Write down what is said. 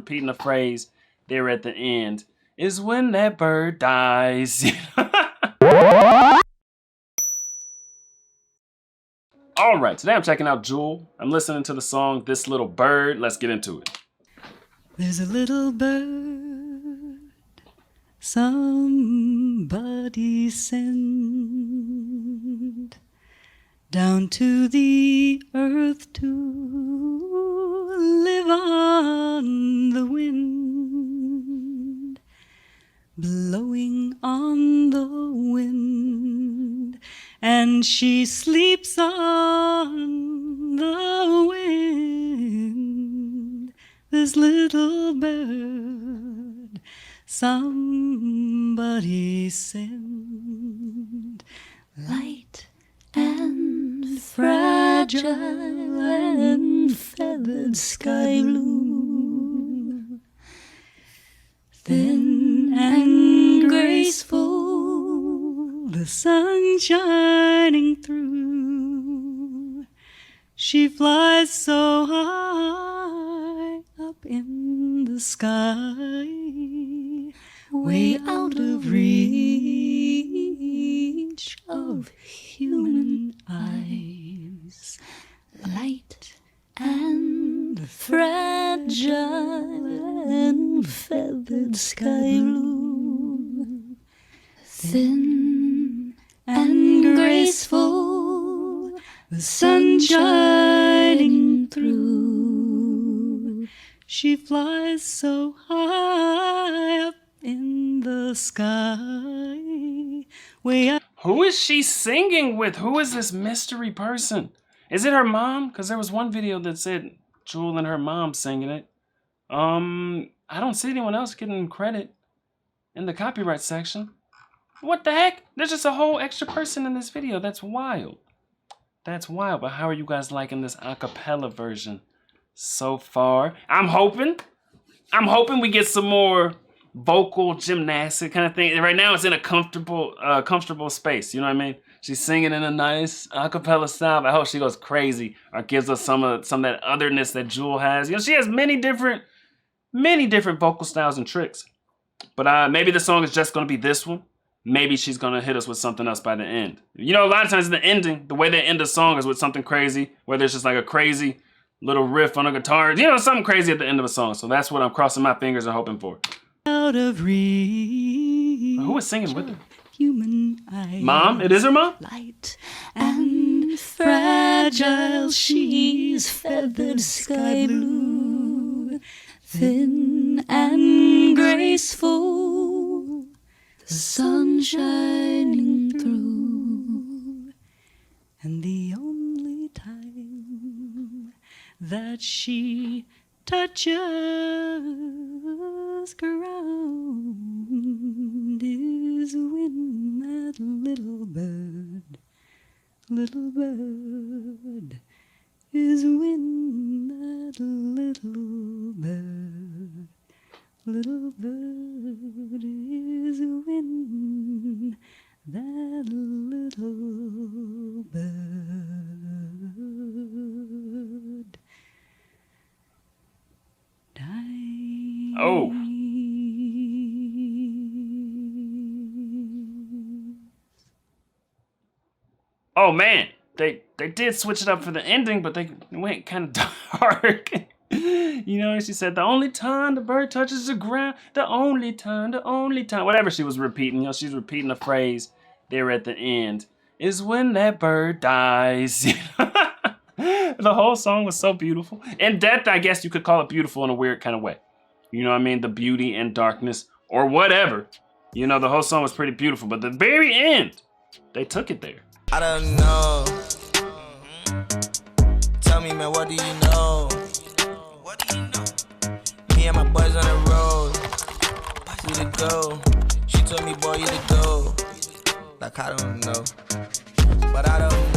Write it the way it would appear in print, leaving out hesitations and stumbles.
repeating the phrase there at the end. Is when that bird dies. All right, today I'm checking out Jewel. I'm listening to the song This Little Bird. Let's get into it. There's a little bird somebody sent down to the earth to live on the wind, blowing on the wind, and she sleeps on the wind. This little bird somebody sent, light and fragile and feathered sky blue, thin and graceful, the sun shining through. She flies so high up in the sky, way out of reach of human eyes. Light and fragile and feathered sky blue, thin and graceful, the sun shining through. She flies so high up in the sky, way up. Who is she singing with? Who is this mystery person? Is it her mom? Because there was one video that said Jewel and her mom singing it. I don't see anyone else getting credit in the copyright section. What the heck? There's just a whole extra person in this video. That's wild. That's wild. But how are you guys liking this acapella version so far? I'm hoping we get some more vocal gymnastic kind of thing. Right now it's in a comfortable space, you know what I mean? She's singing in a nice acapella style, but I hope she goes crazy or gives us some of that otherness that Jewel has. You know, she has many different vocal styles and tricks. But maybe the song is just gonna be this one. Maybe she's gonna hit us with something else by the end. You know, a lot of times in the ending, the way they end a song is with something crazy, whether it's just like a crazy little riff on a guitar, you know, something crazy at the end of a song. So that's what I'm crossing my fingers and hoping for. Out of reach. Who is singing with her? Human eyes. Mom? It is her mom? Light and fragile, she's feathered sky blue, thin and graceful, the sun shining through. And the only time that she touches ground is when that little bird is when that little bird is when that little bird dies. Oh. Oh man, they did switch it up for the ending, but they went kind of dark. You know, she said, the only time the bird touches the ground, the only time, whatever she was repeating, you know, she's repeating the phrase there at the end, is when that bird dies. The whole song was so beautiful. In depth, I guess you could call it beautiful in a weird kind of way. You know what I mean? The beauty and darkness or whatever. You know, the whole song was pretty beautiful, but the very end, they took it there. I don't know. Tell me, man, what do you know? What do you know? Me and my boys on the road. We to go. She told me, boy, you to go. Like, I don't know. But I don't know.